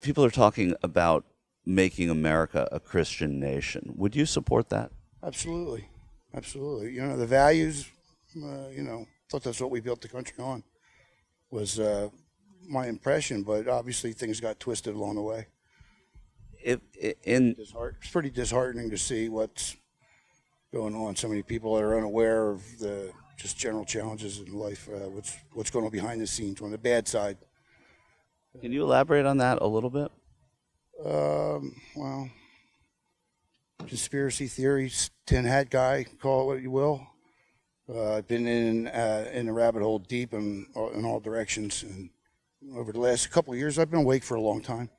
People are talking about making America a Christian nation. Would you support that? Absolutely. Absolutely. You know, the values, thought that's what we built the country on, was my impression, but obviously things got twisted along the way. It's pretty disheartening to see what's going on. So many people that are unaware of the just general challenges in life, what's going on behind the scenes on the bad side. Can you elaborate on that a little bit? Well, conspiracy theories, tin hat guy, call it what you will. I've been in the rabbit hole deep in all directions, and over the last couple of years, I've been awake for a long time.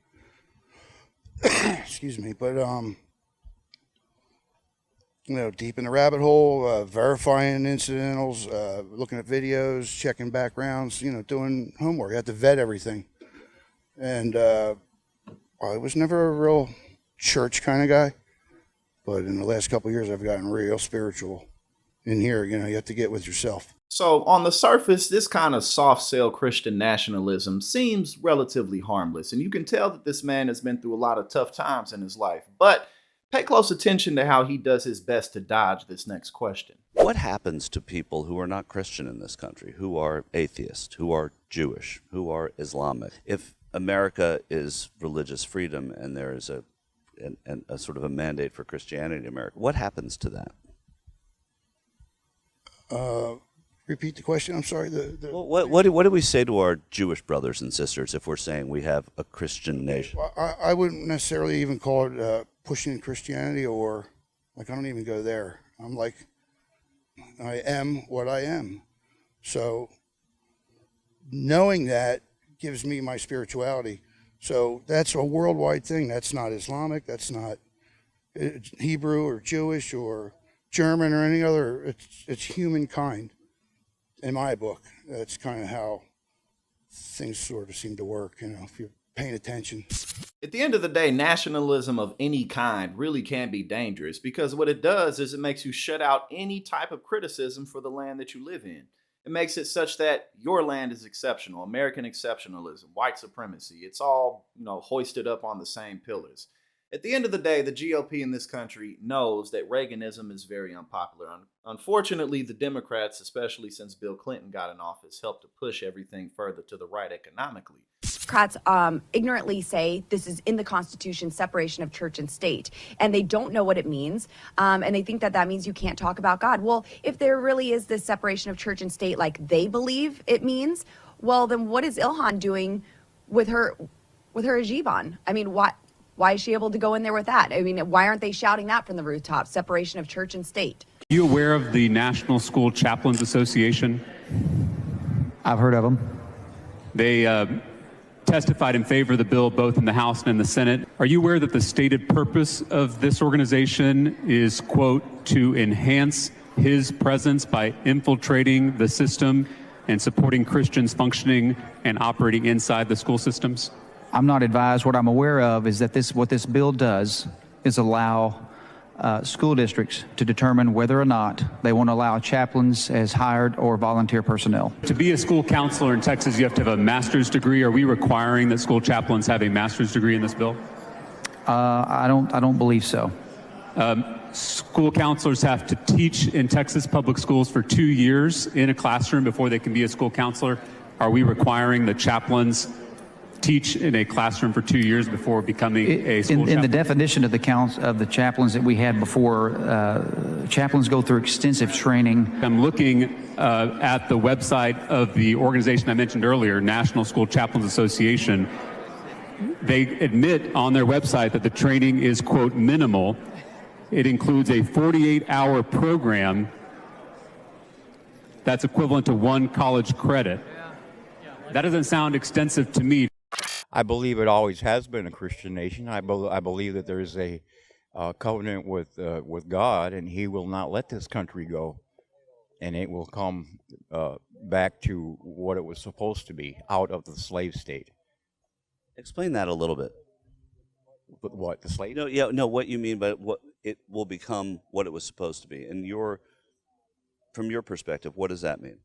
Excuse me, but deep in the rabbit hole, verifying incidentals, looking at videos, checking backgrounds, doing homework. You have to vet everything, and I was never a real church kind of guy, but in the last couple of years, I've gotten real spiritual. In here, you have to get with yourself. So on the surface, this kind of soft sell Christian nationalism seems relatively harmless, and you can tell that this man has been through a lot of tough times in his life. But pay close attention to how he does his best to dodge this next question. What happens to people who are not Christian in this country, who are atheist, who are Jewish, who are Islamic? If America is religious freedom and there is a sort of a mandate for Christianity in America, what happens to that? Repeat the question. I'm sorry. Well, what do we say to our Jewish brothers and sisters if we're saying we have a Christian nation? Well, I wouldn't necessarily even call it pushing Christianity, or I don't even go there. I'm like, I am what I am. So knowing that gives me my spirituality. So that's a worldwide thing. That's not Islamic. That's not Hebrew or Jewish or German or any other. It's humankind. In my book, that's kind of how things sort of seem to work, if you're paying attention. At the end of the day, nationalism of any kind really can be dangerous, because what it does is it makes you shut out any type of criticism for the land that you live in. It makes it such that your land is exceptional, American exceptionalism, white supremacy. It's all, hoisted up on the same pillars. At the end of the day, the GOP in this country knows that Reaganism is very unpopular. Unfortunately, the Democrats, especially since Bill Clinton got in office, helped to push everything further to the right economically. Democrats ignorantly say this is in the Constitution, separation of church and state, and they don't know what it means, and they think that means you can't talk about God. Well, if there really is this separation of church and state like they believe it means, well, then what is Ilhan doing with her hijab on? I mean, why is she able to go in there with that? I mean, why aren't they shouting that from the rooftops, separation of church and state? Are you aware of the National School Chaplains Association? I've heard of them. They testified in favor of the bill both in the House and in the Senate. Are you aware that the stated purpose of this organization is, quote, to enhance his presence by infiltrating the system and supporting Christians functioning and operating inside the school systems? I'm not advised. What I'm aware of is that what this bill does is allow school districts to determine whether or not they want to allow chaplains as hired or volunteer personnel. To be a school counselor in Texas, you have to have a master's degree. Are we requiring that school chaplains have a master's degree in this bill? I don't believe so. School counselors have to teach in Texas public schools for 2 years in a classroom before they can be a school counselor. Are we requiring the chaplains teach in a classroom for 2 years before becoming a school chaplain? In the definition of the chaplains that we had before, chaplains go through extensive training. I'm looking at the website of the organization I mentioned earlier, National School Chaplains Association. They admit on their website that the training is, quote, minimal. It includes a 48-hour program that's equivalent to 1 college credit. That doesn't sound extensive to me. I believe it always has been a Christian nation. I believe that there is a covenant with God, and He will not let this country go, and it will come back to what it was supposed to be, out of the slave state. Explain that a little bit. What, the slave? No, what you mean by what it will become what it was supposed to be. And from your perspective, what does that mean?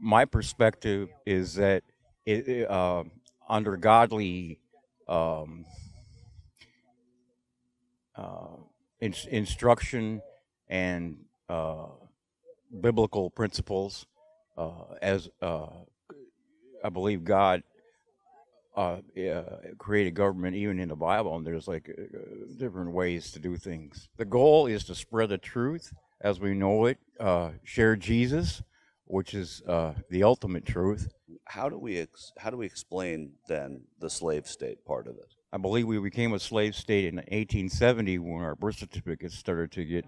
My perspective is that under godly instruction and biblical principles, as I believe God created government even in the Bible, and there's like different ways to do things. The goal is to spread the truth as we know it, share Jesus, which is the ultimate truth. How do we explain then the slave state part of it? I believe we became a slave state in 1870 when our birth certificates started to get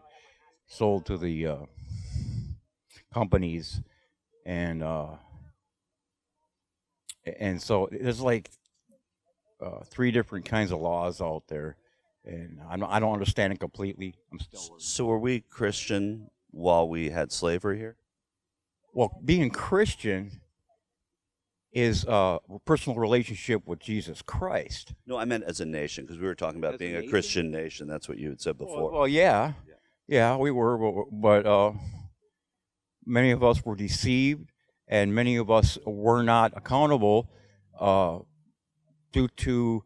sold to the companies, and so there's like 3 different kinds of laws out there, and I don't understand it completely. I'm still So were we Christian while we had slavery here? well. Being Christian is a personal relationship with Jesus Christ. No, I meant as a nation, because we were talking about As a being a nation? Christian nation. That's what you had said before. Well, yeah, we were, but many of us were deceived, and many of us were not accountable due to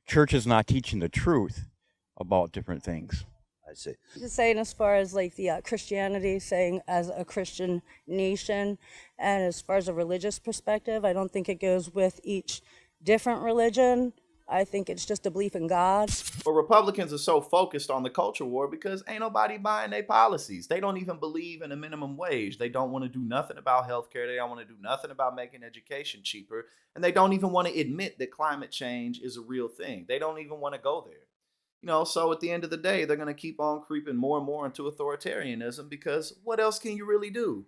churches not teaching the truth about different things. I see. Just saying, as far as like the Christianity, saying as a Christian nation, and as far as a religious perspective, I don't think it goes with each different religion. I think it's just a belief in God. But Republicans are so focused on the culture war because ain't nobody buying their policies. They don't even believe in a minimum wage. They don't want to do nothing about healthcare. They don't want to do nothing about making education cheaper. And they don't even want to admit that climate change is a real thing. They don't even want to go there. You know, so at the end of the day, they're going to keep on creeping more and more into authoritarianism because what else can you really do?